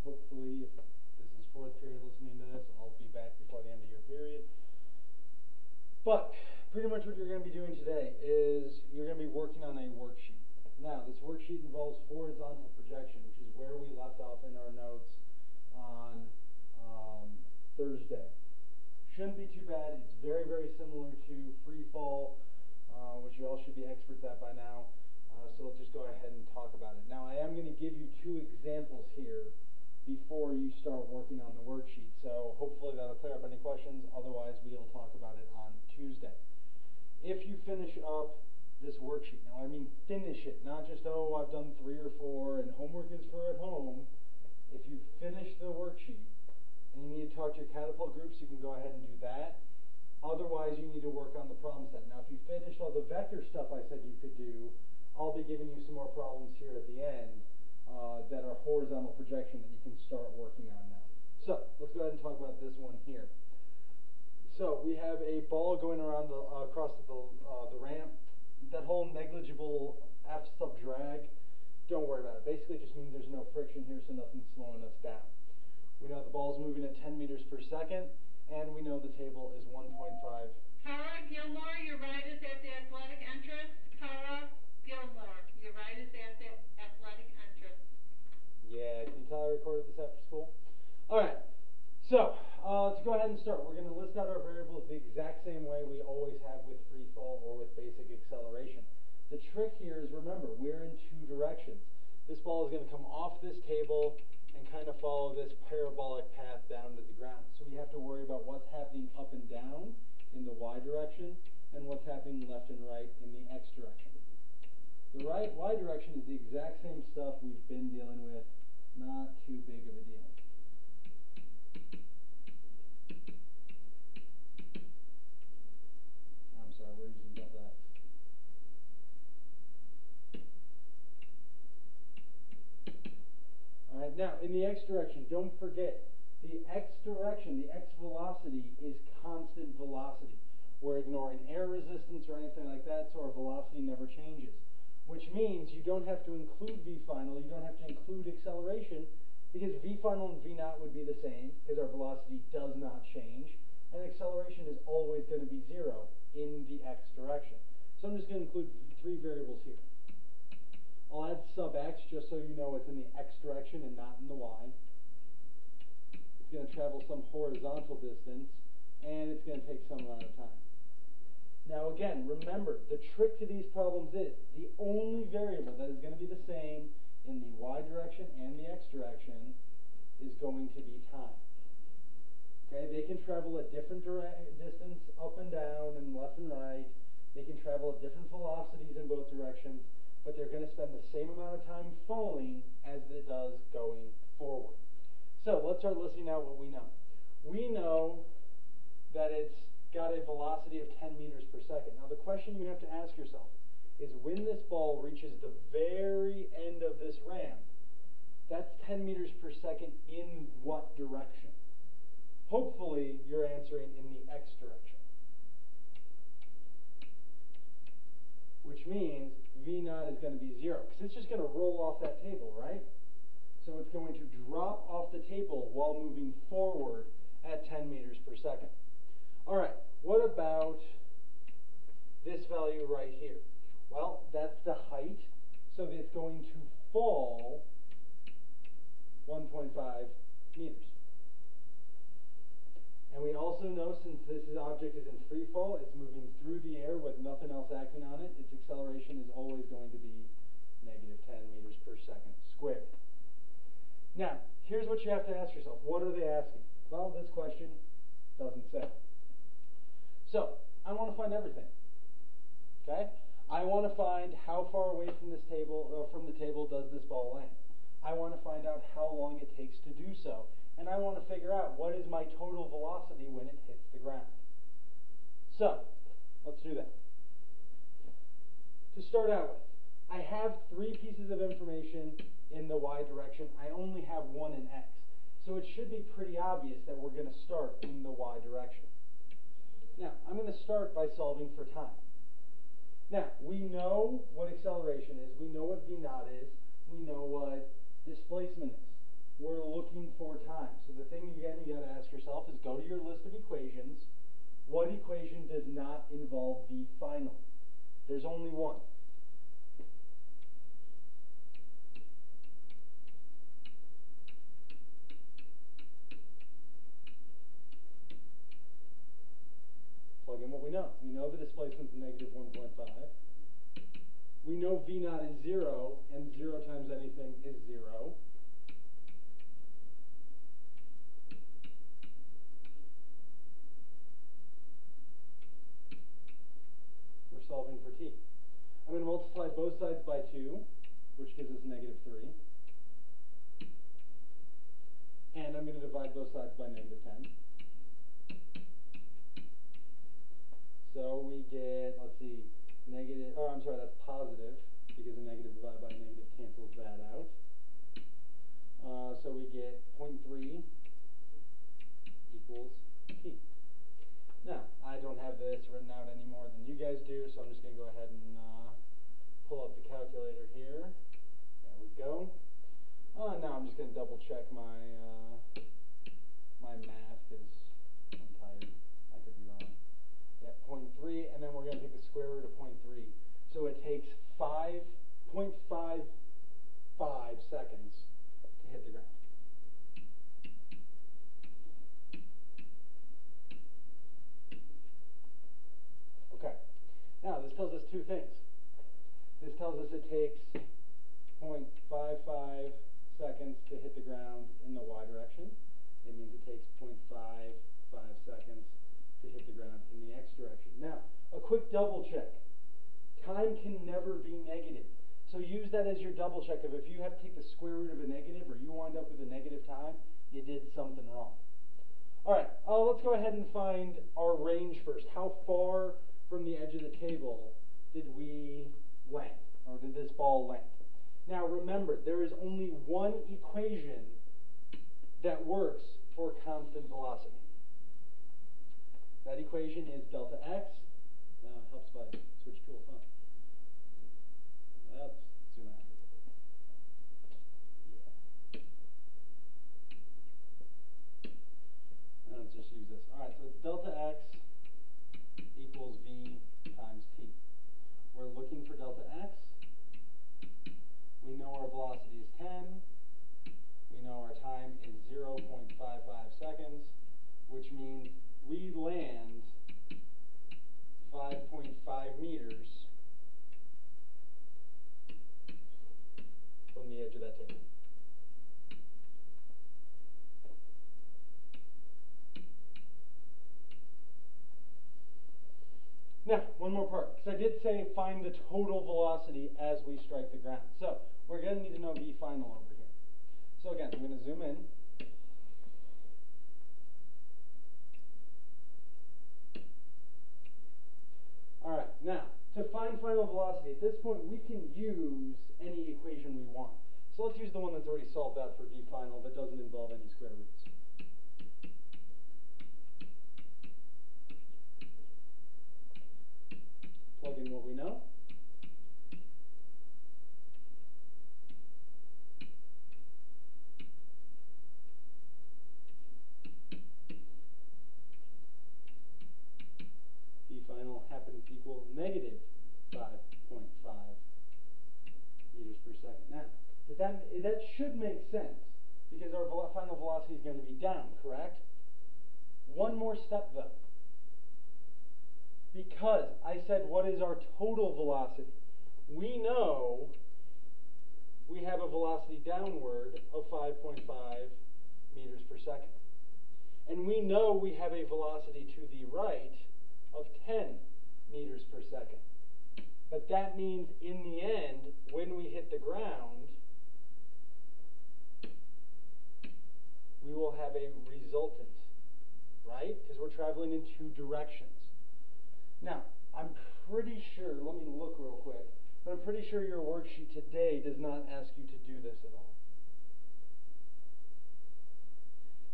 Hopefully, if this is fourth period listening to this, I'll be back before the end of your period. But pretty much what you're going to be doing today is you're going to be working on a worksheet. Now, this worksheet involves horizontal projection, which is where we left off in our notes on Thursday. Shouldn't be too bad. It's very, very similar to free fall, which you all should be experts at by now. So we'll just go ahead and talk about it. Now, I am going to give you two examples here before you start working on the worksheet. So hopefully that'll clear up any questions. Otherwise, we'll talk about it on Tuesday. If you finish up this worksheet, now I mean finish it, not just, oh, I've done 3 or 4 and homework is for at home. If you finish the worksheet and you need to talk to your catapult groups, you can go ahead and do that. Otherwise, you need to work on the problem set. Now, if you finished all the vector stuff I said you could do, I'll be giving you some more problems here at the end that are horizontal projection that you can start working on now. So, let's go ahead and talk about this one here. So, we have a ball going around across the ramp. That whole negligible F sub drag, don't worry about it. Basically, it just means there's no friction here, so nothing's slowing us down. We know the ball's moving at 10 meters per second, and we know the table is 1.5. Cara Gilmore, your right is at the athletic entrance. Cara Gilmore, your right is at the athletic entrance. Yeah, can you tell I recorded this after school? Alright, so to go ahead and start, we're going to list out our variables the exact same way we always have with free fall or with basic acceleration. The trick here is, remember, we're in 2 directions. This ball is going to come off this table and kind of follow this parabolic path down to the ground. So we have to worry about what's happening up and down in the y direction and what's happening left and right in the x direction. The y direction is the exact same stuff we've been dealing with, not too big of a deal. I'm sorry, we're using delta x. Alright, now in the x direction, don't forget, the x direction, the x velocity is constant velocity. We're ignoring air resistance or anything like that, so our velocity never changes. Which means you don't have to include v final, you don't have to include acceleration, because v final and v naught would be the same, because our velocity does not change, and acceleration is always going to be 0 in the x direction. So I'm just going to include 3 variables here. I'll add sub x just so you know it's in the x direction and not in the y. It's going to travel some horizontal distance, and it's going to take some amount of time. Now again, remember, the trick to these problems is the only variable that is going to be the same in the y direction and the x direction is going to be time. Okay, they can travel at different distance up and down and left and right. They can travel at different velocities in both directions, but they're going to spend the same amount of time falling as it does going forward. So let's start listing out what we know. We know that it's got a velocity of 10 meters per second. Now the question you have to ask yourself is, when this ball reaches the very end of this ramp, that's 10 meters per second in what direction? Hopefully you're answering in the x direction. Which means v naught is going to be 0, because it's just going to roll off that table, right? So it's going to drop off the table while moving forward at 10 meters per second. All right, what about this value right here? Well, that's the height, so it's going to fall 1.5 meters. And we also know, since this object is in free fall, it's moving through the air with nothing else acting on it, its acceleration is always going to be negative 10 meters per second squared. Now, here's what you have to ask yourself. What are they asking? Well, this question doesn't say. So, I want to find everything. Okay? I want to find how far away from this table, or from the table, does this ball land. I want to find out how long it takes to do so. And I want to figure out what is my total velocity when it hits the ground. So, let's do that. To start out with, I have 3 pieces of information in the y direction. I only have 1 in x. So it should be pretty obvious that we're going to start in the y direction. Now, I'm going to start by solving for time. Now, we know what acceleration is. We know what v naught is. We know what displacement is. we're looking for time. So the thing, again, you got to ask yourself is go to your list of equations. What equation does not involve v final? There's only one. Plug in what we know. We know the displacement is negative 1.5. We know v naught is 0, and 0 times anything is 0. We're solving for t. I'm going to multiply both sides by 2, which gives us negative 3. And I'm going to divide both sides by negative 10. So we get, let's see, negative, or I'm sorry, that's positive, because a negative divided by a negative cancels that out. So we get 0.3 equals t. Now, I don't have this written out any more than you guys do, so I'm just going to go ahead and pull up the calculator here. There we go. Now I'm just going to double check my my math, because I'm tired. I could be wrong. Yeah, 0.3, and then we're going to take the square root of 0.3. So it takes 5.55 seconds to hit the ground. Okay. Now, this tells us two things. This tells us it takes 0.55 seconds to hit the ground in the y direction. It means it takes 0.55 seconds to hit the ground in the x direction. Now, a quick double check. Time can never be negative. So use that as your double check of if you have to take the square root of a negative or you wind up with a negative time, you did something wrong. All right, let's go ahead and find our range first. How far from the edge of the table did we land, or did this ball land? Now remember, there is only one equation that works for constant velocity. That equation is delta x. Helps by switch tools, huh? Let's zoom out a little bit. Yeah. Let's just use this. All right, so it's delta x equals v times t. We're looking for delta x. We know our velocity is 10. We know our time is 0.55 seconds, which means we land 5.5 meters from the edge of that table. Now, one more part, because I did say find the total velocity as we strike the ground. So, we're going to need to know v final over here. So again, I'm going to zoom in. All right, now, to find final velocity, at this point we can use any equation we want. So let's use the one that's already solved out for v final that doesn't involve any square roots. Plug in what we know. V final happens to equal negative 5.5 meters per second. Now, that should make sense because our final velocity is going to be down, correct? One more step though. Because I said what is our total velocity? We know we have a velocity downward of 5.5 meters per second. And we know we have a velocity to the right of 10 meters per second. But that means in the end, when we hit the ground, we will have a resultant, right? Because we're traveling in two directions. Now, I'm pretty sure, let me look real quick, but I'm pretty sure your worksheet today does not ask you to do this at all.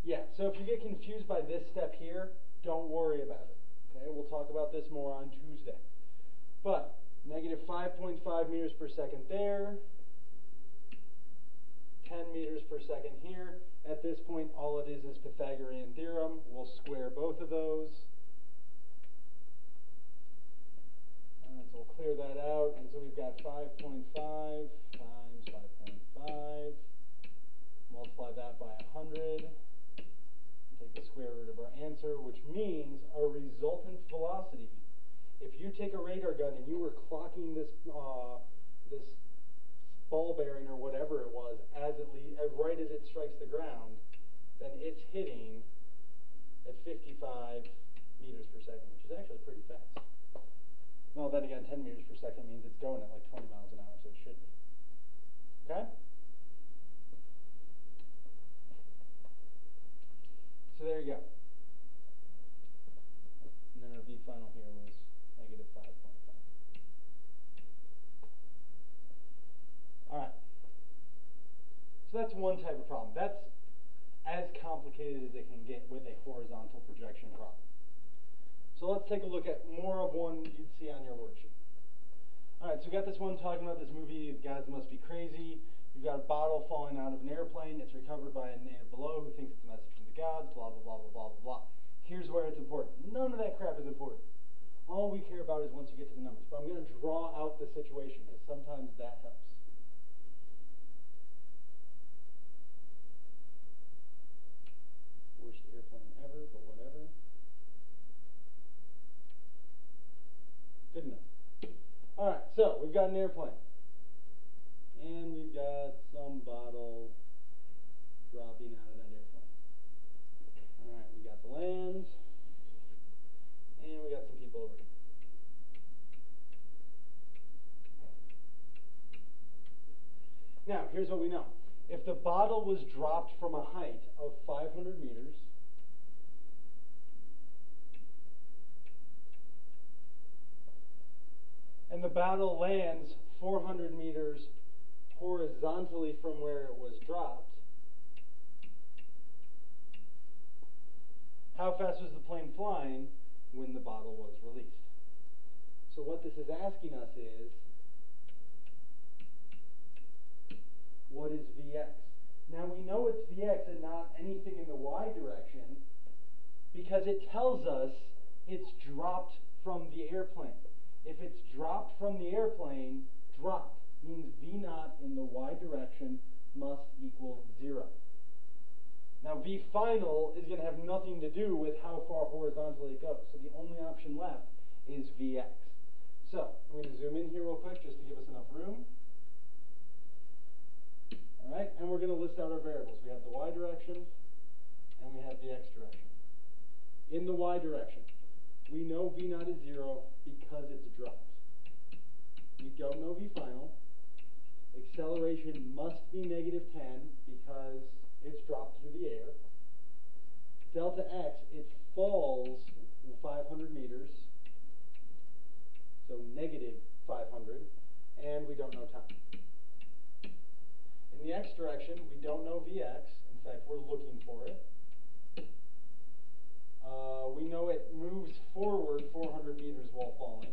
Yeah, so if you get confused by this step here, don't worry about it. Okay, we'll talk about this more on Tuesday. But negative 5.5 meters per second there, 10 meters per second here. At this point, all it is Pythagorean theorem. We'll square both of those. All right, so we'll clear that out. And so we've got 5.5 times 5.5. Multiply that by 100. Take the square root of our answer, which means our resultant velocity, if you take a radar gun and you were clocking this this ball bearing or whatever it was right as it strikes the ground, then it's hitting at 55 meters per second, which is actually pretty fast. Well, then again, 10 meters per second means it's going at like 20 miles an hour, so it should be. Okay? So there you go. And then our V final here was negative 5.5. All right. So that's one type of problem. That's as complicated as it can get with a horizontal projection problem. So let's take a look at more of one you'd see on your worksheet. All right, so we got this one talking about this movie, The Gods Must Be Crazy. You've got a bottle falling out of an airplane. It's recovered by a native below who thinks it's a message from the gods, blah, blah, blah, blah, blah, blah, blah. Here's where it's important. None of that crap is important. All we care about is once you get to the numbers. But I'm going to draw out the situation because sometimes that helps. Worst airplane ever, but whatever. Good enough. All right, so we've got an airplane. And we've got some bottle dropping out of that airplane. All right, we got the land. And we got some people over here. Now, here's what we know. If the bottle was dropped from a height of 500 meters, and the bottle lands 400 meters horizontally from where it was dropped, how fast was the plane flying when the bottle was released? So what this is asking us is, what is Vx? Now we know it's Vx and not anything in the y direction because it tells us it's dropped from the airplane. If it's dropped from the airplane, dropped means V naught in the y direction must equal 0. Now V final is going to have nothing to do with how far horizontally it goes. So the only option left is Vx. So I'm going to zoom in here real quick just to give us enough room. All right, and we're going to list out our variables. We have the y direction and we have the x direction. In the y direction, we know V naught is 0 because it's dropped. We don't know V final. Acceleration must be negative 10 because it's dropped through the air. Delta x, it falls 500 meters, so negative 500, and we don't know time. In the x direction, we don't know Vx. In fact, we're looking for it. We know it moves forward 400 meters while falling,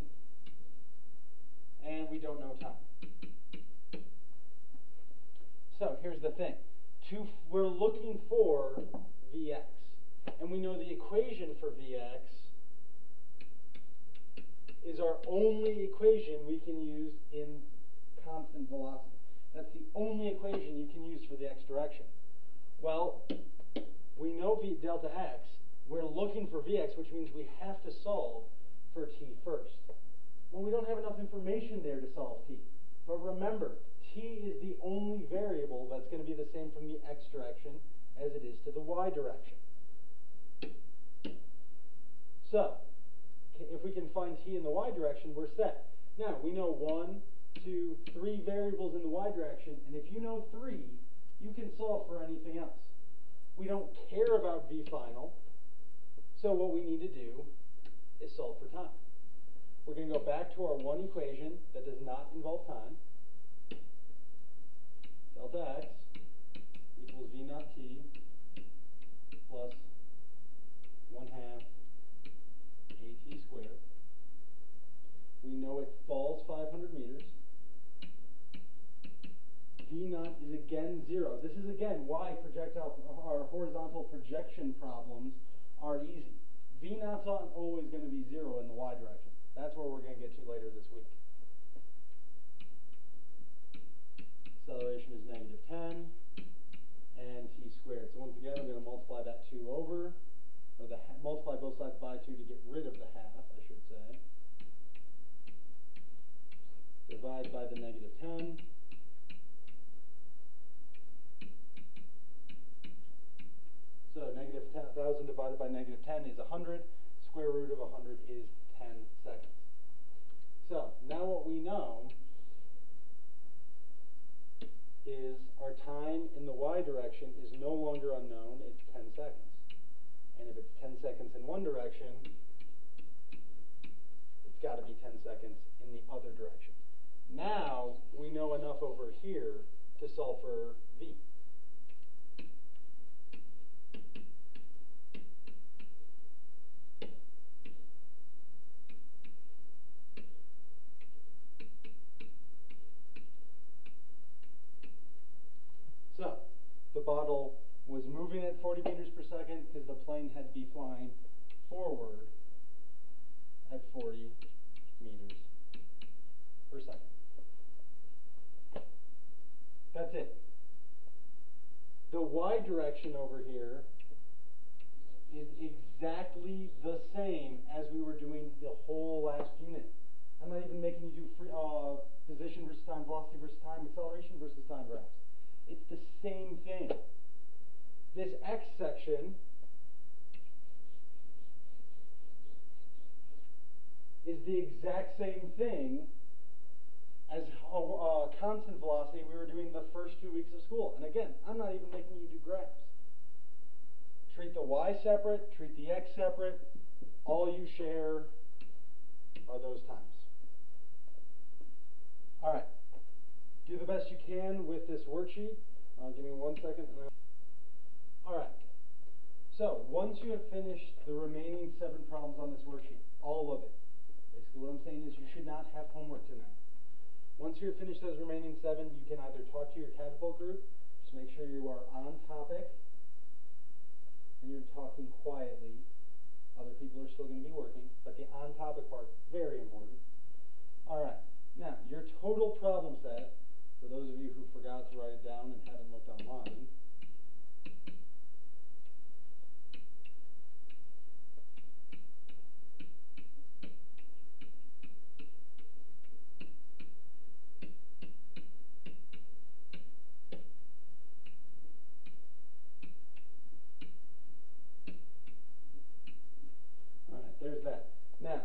and we don't know time. So here's the thing. We're looking for Vx, and we know the equation for Vx is our only equation we can use in constant velocity. That's the only equation you can use for the x direction. Well, we know V delta x. We're looking for Vx, which means we have to solve for t first. Well, we don't have enough information there to solve t. But remember, t is the only variable that's going to be the same from the x direction as it is to the y direction. So, if we can find t in the y direction, we're set. Now, we know 1, 2, 3 variables in the y direction, and if you know 3, you can solve for anything else. We don't care about V final, so what we need to do is solve for time. We're going to go back to our one equation that does not involve time. Delta x equals V naught t plus 1/2 at squared. We know it falls 500 meters. V V naught is again 0. This is again why projectile or horizontal projection problems are easy. V naught's not always going to be 0 in the y direction. That's where we're going to get to later this week. Acceleration is -10 and t squared. So once again, I'm going to multiply that 2 over, or multiply both sides by 2 to get rid of the half, I should say. Divide by the -10. So -10,000 divided by -10 is 100. Square root of 100 is 10 seconds. So now what we know is our time in the y direction is no longer unknown, it's 10 seconds. And if it's 10 seconds in one direction, it's got to be 10 seconds in the other direction. Now we know enough over here to solve for v. So, the bottle was moving at 40 meters per second because the plane had to be flying forward at 40 meters per second. That's it. The y direction over here is exactly the same as we were doing the whole last unit. I'm not even making you do free, position versus time, velocity versus time, acceleration versus time graphs. It's the same thing. This x section is the exact same thing as constant velocity we were doing the first 2 weeks of school. And again, I'm not even making you do graphs. Treat the y separate, treat the x separate. All you share are those times. All right. Do the best you can with this worksheet. Give me 1 second. All right. So once you have finished the remaining 7 problems on this worksheet, all of it, basically what I'm saying is you should not have homework tonight. Once you have finished those remaining 7, you can either talk to your catapult group, just make sure you are on topic, and you're talking quietly. Other people are still going to be working, but the on topic part, very important. All right. Now, your total problem set, for those of you who forgot to write it down and haven't looked online, all right, there's that. Now,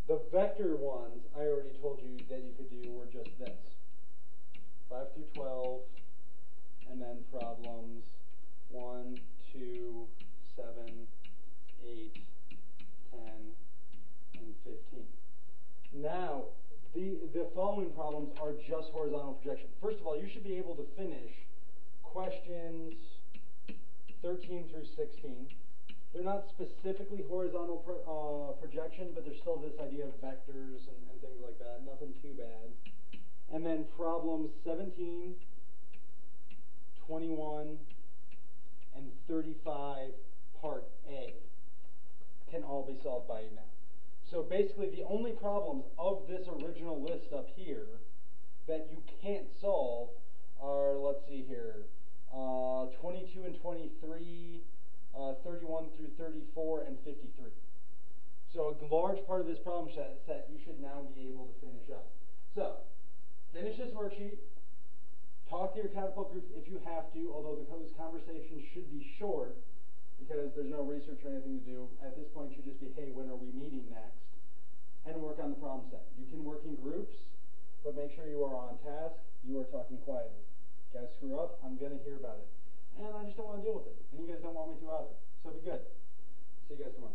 the vector ones, I already told you that you could do were just this. 5 through 12, and then problems 1, 2, 7, 8, 10, and 15. Now, the following problems are just horizontal projection. First of all, you should be able to finish questions 13 through 16. They're not specifically horizontal projection, but there's still this idea of vectors and things like that. Nothing too bad. And then problems 17, 21, and 35, part A, can all be solved by you now. So basically, the only problems of this original list up here that you can't solve are, let's see here, 22 and 23, 31 through 34, and 53. So a large part of this problem set you should now be able to finish up. So, finish this worksheet. Talk to your catapult group if you have to, although this conversation should be short because there's no research or anything to do. At this point, it should just be, hey, when are we meeting next? And work on the problem set. You can work in groups, but make sure you are on task. You are talking quietly. Guys screw up, I'm going to hear about it. And I just don't want to deal with it. And you guys don't want me to either. So be good. See you guys tomorrow.